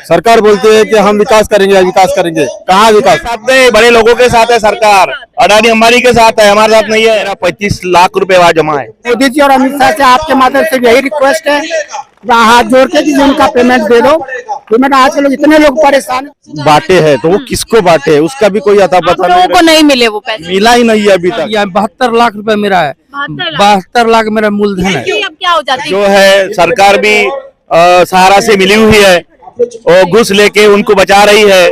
सरकार बोलती है कि हम विकास करेंगे विकास करेंगे, कहाँ विकास? साथ में बड़े लोगों के साथ है सरकार, अडानी अंबानी के साथ है, हमारे साथ नहीं है। मेरा 25 लाख रुपए वहाँ जमा है। मोदी जी और अमित शाह से आपके माध्यम से यही रिक्वेस्ट है, हाथ जोड़ के कि उनका पेमेंट दे दो। पेमेंट आज के लोग इतने लोग परेशान बांटे है तो वो किसको बांटे है उसका भी कोई अता पता लोगों को नहीं मिले वो पैसे। मिला ही नहीं है अभी तक। 72 लाख रुपए मेरा है, 72 लाख मेरा मूलधन है। अब क्या हो जाती जो है सरकार भी सहारा से मिली हुई है और घुस लेके उनको बचा रही है।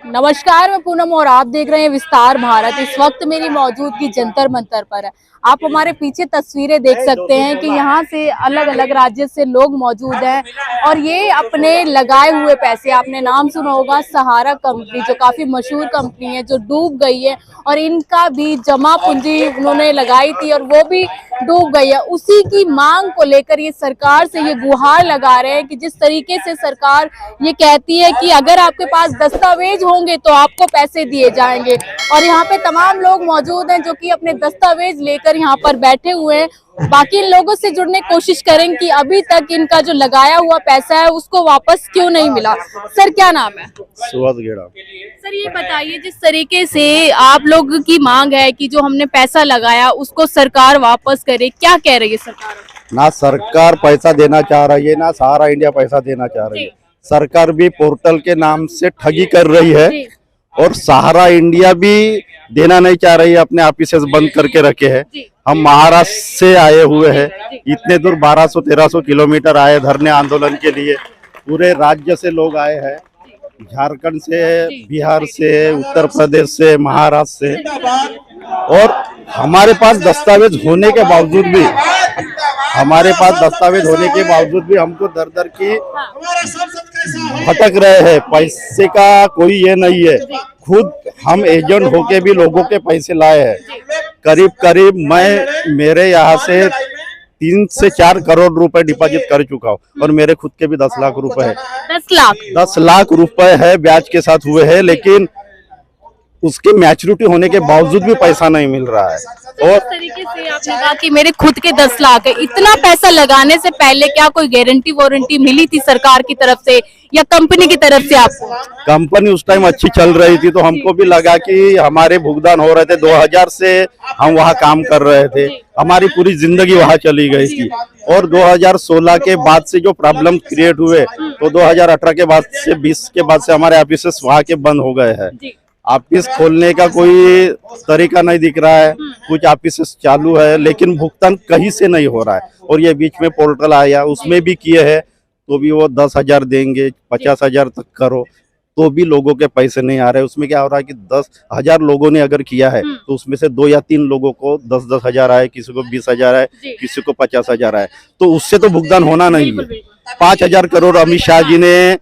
नमस्कार, मैं पूनम और आप देख रहे हैं विस्तार भारत। इस वक्त मेरी मौजूदगी जंतर मंतर पर है। आप हमारे पीछे तस्वीरें देख सकते हैं कि यहाँ से अलग अलग राज्य से लोग मौजूद हैं और ये अपने लगाए हुए पैसे, आपने नाम सुना होगा सहारा कंपनी, जो काफी मशहूर कंपनी है जो डूब गई है और इनका भी जमा पूंजी उन्होंने लगाई थी और वो भी डूब गई है। उसी की मांग को लेकर ये सरकार से ये गुहार लगा रहे हैं कि जिस तरीके से सरकार ये कहती है कि अगर आपके पास दस्तावेज होंगे तो आपको पैसे दिए जाएंगे। और यहाँ पे तमाम लोग मौजूद हैं जो कि अपने दस्तावेज लेकर यहाँ पर बैठे हुए हैं। बाकी लोगों से जुड़ने की कोशिश करेंगे कि अभी तक इनका जो लगाया हुआ पैसा है उसको वापस क्यों नहीं मिला। सर क्या नाम है? सर ये बताइए, जिस तरीके से आप लोग की मांग है कि जो हमने पैसा लगाया उसको सरकार वापस करे, क्या कह रही है सरकार? ना सरकार पैसा देना चाह रही है, ना सहारा इंडिया पैसा देना चाह रही है। सरकार भी पोर्टल के नाम से ठगी कर रही है और सहारा इंडिया भी देना नहीं चाह रही है, अपने ऑफिस बंद करके रखे हैं। हम महाराष्ट्र से आए हुए हैं, इतने दूर 1200-1300 किलोमीटर आए धरने आंदोलन के लिए। पूरे राज्य से लोग आए हैं, झारखंड से, बिहार से, उत्तर प्रदेश से, महाराष्ट्र से। और हमारे पास दस्तावेज होने के बावजूद भी हमको दर दर की भटक रहे हैं। पैसे का कोई ये नहीं है, खुद हम एजेंट होके भी लोगों के पैसे लाए हैं। करीब मेरे यहाँ से 3 से 4 करोड़ रुपए डिपॉजिट कर चुका हूँ और मेरे खुद के भी 10 लाख रुपए है। 10 लाख रुपए है ब्याज के साथ हुए हैं, लेकिन उसके मैच्योरिटी होने के बावजूद भी पैसा नहीं मिल रहा है। और इस तरीके से आपने कहा कि मेरे खुद के 10 लाख है, इतना पैसा लगाने से पहले क्या कोई गारंटी वारंटी मिली थी सरकार की तरफ से या कंपनी की तरफ से आपको? कंपनी उस टाइम अच्छी चल रही थी तो हमको भी लगा कि हमारे भुगतान हो रहे थे। 2000 से हम वहाँ काम कर रहे थे, हमारी पूरी जिंदगी वहाँ चली गई थी। और 2016 के बाद से जो प्रॉब्लम क्रिएट हुए तो 2018 के बाद से 20 के बाद से हमारे ऑफिस वहाँ के बंद हो गए हैं। ऑफिस खोलने का कोई तरीका नहीं दिख रहा है, कुछ ऑफिस चालू है लेकिन भुगतान कहीं से नहीं हो रहा है। और ये बीच में पोर्टल आया, उसमें भी किए हैं तो भी वो 10,000 देंगे, 50,000 तक करो तो भी लोगों के पैसे नहीं आ रहे। उसमें क्या हो रहा है कि 10,000 लोगों ने अगर किया है तो उसमें से 2 या 3 लोगों को 10-10 हजार आए, किसी को 20,000 आए, किसी को 50,000 आए, तो उससे तो भुगतान होना नहीं है। 5,000 करोड़ अमित शाह जी ने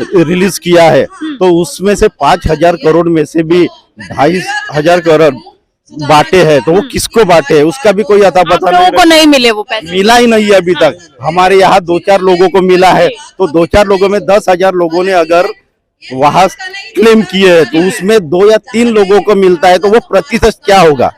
रिलीज किया है तो उसमें से 5,000 करोड़ में से भी 2,500 करोड़ बांटे हैं, तो वो किसको बांटे है उसका भी कोई अता पता नहीं। लोगों को नहीं मिले वो पैसे, मिला ही नहीं है अभी तक। हमारे यहाँ 2-4 लोगों को मिला है तो 2-4 लोगों में 10,000 लोगों ने अगर वहाँ क्लेम किए है तो उसमें 2 या 3 लोगों को मिलता है तो वो प्रतिशत क्या होगा,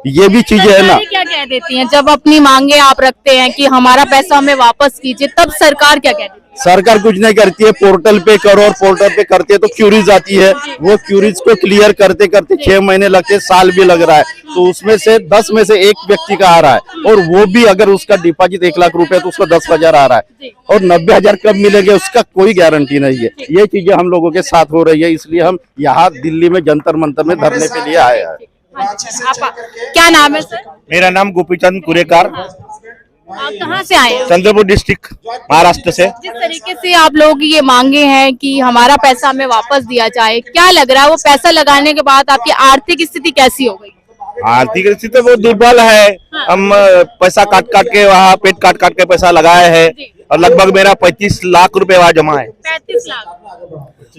ये भी चीजें है ना। क्या कह देती हैं जब अपनी मांगे आप रखते हैं कि हमारा पैसा हमें वापस कीजिए, तब सरकार क्या कहती है? सरकार कुछ नहीं करती है, पोर्टल पे करो और पोर्टल पे करते तो क्यूरीज आती है, वो क्यूरीज को क्लियर करते करते 6 महीने लगते, साल भी लग रहा है। तो उसमें से 10 में से 1 व्यक्ति का आ रहा है और वो भी अगर उसका डिपॉजिट 1 लाख रुपए तो उसको 10,000 आ रहा है और 90,000 कब मिलेंगे उसका कोई गारंटी नहीं है। ये चीजें हम लोगों के साथ हो रही है, इसलिए हम यहाँ दिल्ली में जंतर मंतर में धरने के लिए आए हैं। क्या नाम है सर? मेरा नाम गोपीचंद कुरेकार, आप कहाँ से आए हैं? चंद्रपुर डिस्ट्रिक्ट, महाराष्ट्र से। जिस तरीके से आप लोग ये मांगे हैं कि हमारा पैसा हमें वापस दिया जाए, क्या लग रहा है वो पैसा लगाने के बाद आपकी आर्थिक स्थिति कैसी हो गई? आर्थिक स्थिति बहुत दुर्बल है। हम पैसा काट के वहाँ पेट काट के पैसा लगाए हैं और लगभग मेरा 25 लाख रुपए वहाँ जमा है। 35 लाख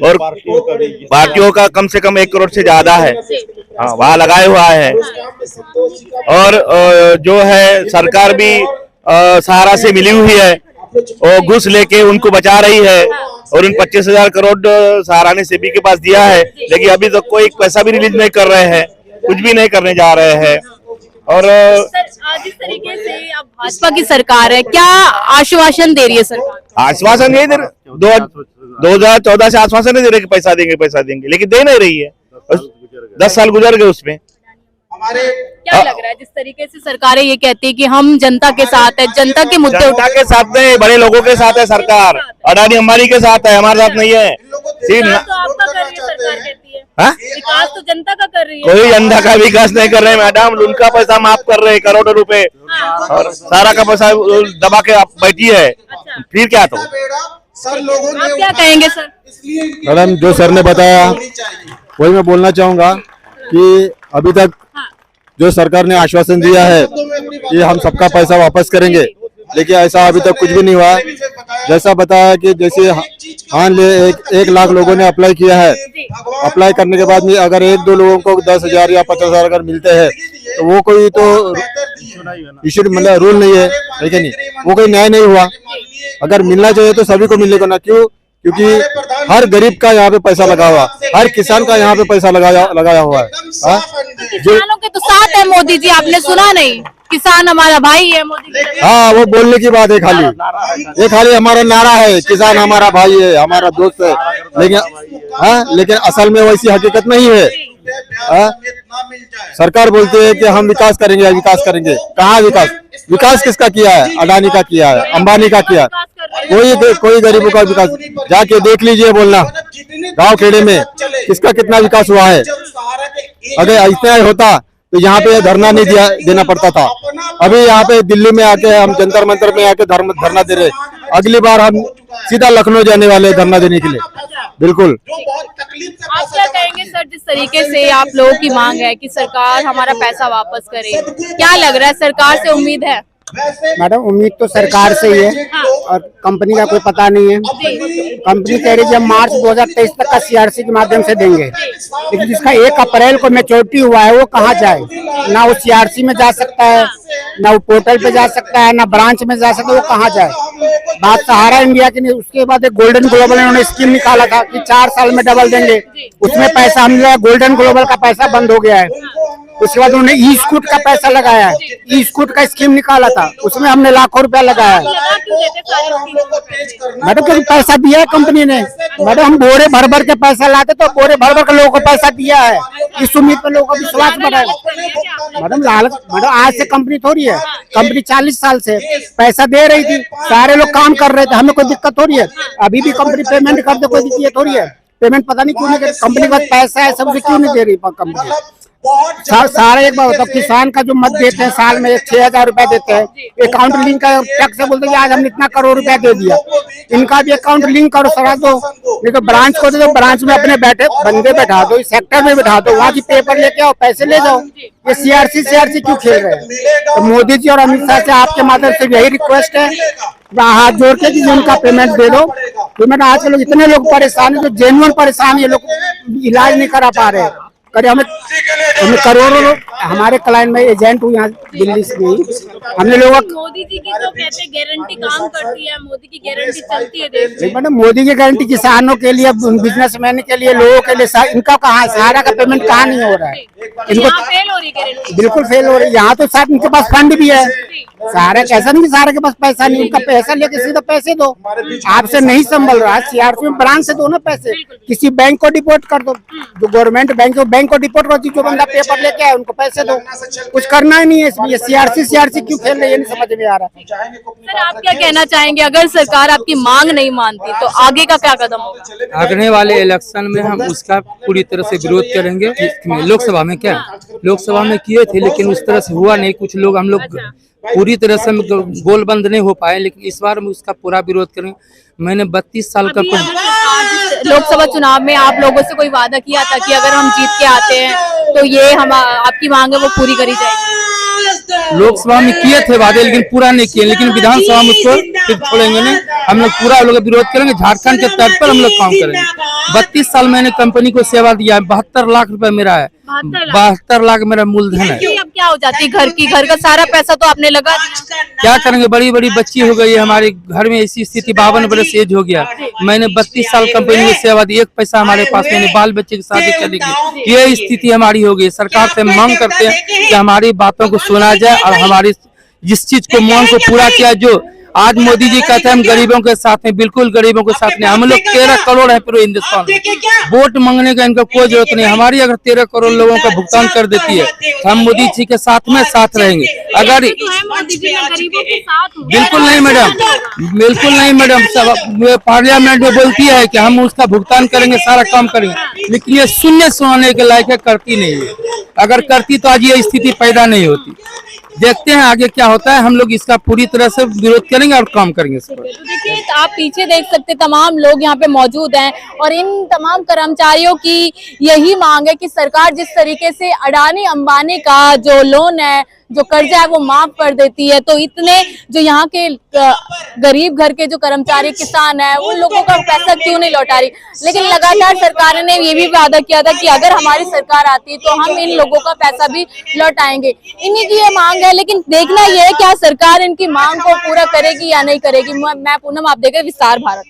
और पार्टियों का कम से कम 1 करोड़ से ज्यादा है, हाँ वहाँ लगाए हुआ है। और जो है सरकार भी सहारा से मिली हुई है और घुस लेके उनको बचा रही है और उन 25,000 करोड़ सहारा ने सेबी के पास दिया है, लेकिन अभी तक कोई पैसा भी रिलीज नहीं कर रहे हैं, कुछ भी नहीं करने जा रहे हैं। और जिस तरीके से अब भाजपा की सरकार है, क्या आश्वासन दे रही है सरकार? आश्वासन यही दे रहे, 2014 से आश्वासन नहीं दे रहे कि पैसा देंगे, लेकिन दे नहीं रही है। 10 साल गुजर गए उसमें। क्या लग रहा है जिस तरीके से सरकारें ये कहती है कि हम जनता के साथ है, जनता के मुद्दे जनता के साथ नहीं, बड़े लोगों के साथ है सरकार। अडानी अंबानी के साथ है, हमारे साथ नहीं है। विकास तो आपका कर रही है सरकार कहती है। हाँ? विकास तो जनता का कर रही है। कोई जनता का विकास नहीं कर रहे मैडम, उनका पैसा माफ कर रहे करोड़ों रुपए, और सारा का पैसा दबा के आप बैठी है। फिर क्या तो आप क्या कहेंगे सर? मैडम जो सर ने बताया वही मैं बोलना चाहूंगा कि अभी तक जो सरकार ने आश्वासन दिया है कि हम सबका पैसा वापस करेंगे, लेकिन ऐसा अभी तक कुछ भी नहीं हुआ। जैसा बताया कि जैसे मान ले 1 लाख लोगों ने अप्लाई किया है, अप्लाई करने के बाद में अगर 1-2 लोगों को 10,000 या 50,000 अगर मिलते हैं तो वो कोई तो इशू मतलब रूल नहीं है, लेकिन वो कोई न्याय नहीं हुआ। अगर मिलना चाहिए तो सभी को मिलेगा ना, क्यों? क्योंकि हर गरीब का यहाँ पे पैसा लगा हुआ, हर किसान का यहाँ पे पैसा लगाया हुआ है। किसानों के तो साथ है मोदी जी, आपने सुना नहीं? किसान हमारा भाई है मोदी जी। हाँ, वो बोलने की बात है खाली, ये खाली हमारा नारा है, किसान हमारा भाई है, हमारा दोस्त है, लेकिन असल में वैसी हकीकत नहीं है। सरकार बोलती है कि हम विकास करेंगे, कहाँ विकास किसका किया है? अडानी का किया है, अंबानी का किया है। कोई गरीबों का विकास जाके देख लीजिए, बोलना गांव खेड़े में किसका कितना विकास हुआ है। अगर इतना होता तो यहाँ पे धरना नहीं देना पड़ता था। अभी यहाँ पे दिल्ली में आके हम जंतर मंतर में आके धरना दे रहे, अगली बार हम सीधा लखनऊ जाने वाले धरना देने के लिए। बिल्कुल। आप क्या कहेंगे सर, जिस तरीके से आप लोगों की मांग है कि सरकार हमारा पैसा वापस करे, क्या लग रहा है सरकार से उम्मीद है? मैडम उम्मीद तो सरकार से ही है, और कंपनी का कोई पता नहीं है। कंपनी कह रही है जब मार्च 2023 तक का सीआरसी के माध्यम से देंगे, लेकिन जिसका 1 अप्रैल को मैच्योरिटी हुआ है वो कहाँ जाए? ना वो सीआरसी में जा सकता है, ना वो पोर्टल पे जा सकता है, ना ब्रांच में जा सकता है, वो कहाँ जाए? बात सहारा इंडिया की नहीं। उसके बाद एक गोल्डन ग्लोबल इन्होंने स्कीम निकाला था कि 4 साल में डबल देंगे, उसमें पैसा हम लोग गोल्डन ग्लोबल का पैसा बंद हो गया है। उसके बाद उन्होंने ई स्कूट का पैसा लगाया है, ई स्कूट का स्कीम निकाला था, उसमें हमने लाखों रुपया लगाया है। मैडम क्योंकि पैसा दिया है कंपनी ने। मैडम हम बोरे भर भर के पैसा लाते तो बोरे भर भर के लोगों को पैसा दिया है, इस उम्मीद पर लोगों का विश्वास बढ़ाया। मैडम लालच, मैडम आज से कंपनी थोड़ी है, कंपनी 40 साल से पैसा दे रही थी, सारे लोग काम कर रहे थे, हमें कोई दिक्कत थोड़ी है। अभी भी कंपनी पेमेंट कर दे, कोई दिक्कत थोड़ी है। पेमेंट पता नहीं क्यों नहीं कर, कंपनी के पास पैसा है सबसे क्यों नहीं दे रही कंपनी? सारे एक बार बताओ, किसान का जो मत देते हैं साल में 6,000 रुपया देते हैं, अकाउंट लिंक का टैक्स से बोलते हैं आज हमने इतना करोड़ रुपया दे दिया, इनका भी अकाउंट लिंक करो, सरा दो। नहीं तो ब्रांच को दो, ब्रांच में अपने बंदे बैठा दो, सेक्टर में बैठा दो, वहाँ की पेपर लेके आओ, पैसे ले जाओ। ये सीआरसी क्यों खेल रहे हैं? तो मोदी जी और अमित शाह से आपके माध्यम से यही रिक्वेस्ट है, हाथ जोड़ के कि उनका पेमेंट दे दो। पेमेंट आज के लोग इतने लोग परेशान है, जो जेन्युइन परेशान, ये लोग इलाज नहीं करा पा रहे। करे हमें करोड़ों लोग, हमारे क्लाइंट में एजेंट हूँ यहाँ दिल्ली से नहीं, हमने लोगों मोदी जी की तो कहते गारंटी काम करती है, मोदी की गारंटी चलती है देश में। मैडम मोदी की गारंटी किसानों के लिए, बिजनेसमैन के लिए, लोगों के लिए, इनका कहाँ, सहारा का पेमेंट कहाँ नहीं हो रहा है? इनको फेल हो रही गारंटी, बिल्कुल फेल हो रही है। यहाँ तो शायद इनके पास फंड भी है, सहारा कैसा नहीं, सहारा के पास पैसा नहीं, उनका पैसा लेके सीधा पैसे दो, आपसे नहीं संभल रहा है। सीआरसी में ब्रांच से दो ना पैसे, किसी बैंक को डिपोजिट कर दो, जो गवर्नमेंट बैंक है बैंक को डिपोजिट कर दो, जो बंदा पेपर लेके आए उनको पैसे दो, कुछ करना ही नहीं है इसमें। सीआरसी क्यों खेल रही है, नहीं समझ में आ रहा है। सर आप क्या कहना चाहेंगे, अगर सरकार आपकी मांग नहीं मानती तो आगे का क्या कदम होगा? आगने वाले इलेक्शन में हम उसका पूरी तरह से विरोध करेंगे। लोकसभा में क्या, लोकसभा में किए थे लेकिन उस तरह से हुआ नहीं, कुछ लोग हम लोग पूरी तरह से गोलबंद नहीं हो पाए, लेकिन इस बार हम उसका पूरा विरोध करेंगे। मैंने 32 साल का लोकसभा चुनाव में आप लोगों से कोई वादा किया था कि अगर हम जीत के आते हैं तो ये हम आपकी मांग है वो पूरी करी जाएगी? लोकसभा में किए थे वादे लेकिन पूरा नहीं किए, लेकिन विधानसभा में उसको फिर छोड़ेंगे नहीं, हम लोग पूरा लोग विरोध करेंगे। झारखंड के तर्ज पर हम लोग काम करेंगे। 32 साल मैंने कंपनी को सेवा दिया है, 72 लाख रुपए मेरा है, 72 लाख मेरा मूलधन है। अब क्या हो जाती है, घर का सारा पैसा तो आपने लगा दिया, क्या करेंगे? बड़ी बड़ी बच्ची हो गई है हमारे घर में, ऐसी स्थिति, 52 बरस एज हो गया। मैंने 32 साल कंपनी में सेवा दी, एक पैसा हमारे पास नहीं, बाल बच्चे की शादी करेंगे, ये स्थिति हमारी हो गई। सरकार से मांग करते हैं कि हमारी बातों को सुना जाए और हमारी जिस चीज को मांग को पूरा किया, जो आज मोदी जी कहते हैं हम गरीबों के साथ हैं, बिल्कुल गरीबों के साथ नहीं। हम लोग 13 करोड़ है पूरे हिंदुस्तान में, वोट मांगने का इनका कोई जरूरत नहीं। हमारी अगर 13 करोड़ लोगों का भुगतान कर देती है तो हम मोदी जी के साथ में साथ रहेंगे। अगर बिल्कुल नहीं मैडम, बिल्कुल नहीं मैडम, पार्लियामेंट में बोलती है कि हम उसका भुगतान करेंगे, सारा काम करेंगे, लेकिन ये शून्य सुनाने के लायक है, करती नहीं है। अगर करती तो आज ये स्थिति पैदा नहीं होती। देखते हैं आगे क्या होता है, हम लोग इसका पूरी तरह से विरोध करेंगे और काम करेंगे इस पर। तो देखिए आप पीछे देख सकते तमाम लोग यहाँ पे मौजूद हैं और इन तमाम कर्मचारियों की यही मांग है कि सरकार जिस तरीके से अडानी अंबानी का जो लोन है, जो कर्जा है वो माफ कर देती है, तो इतने जो यहाँ के गरीब घर के जो कर्मचारी किसान हैं उन लोगों का पैसा क्यों नहीं लौटा रही। लेकिन लगातार सरकार ने ये भी वादा किया था कि अगर हमारी सरकार आती तो हम इन लोगों का पैसा भी लौटाएंगे। इन्हीं की ये मांग है, लेकिन देखना यह है क्या सरकार इनकी मांग को पूरा करेगी या नहीं करेगी। मैं पूनम, आप देख रहे हैं विस्तार भारत।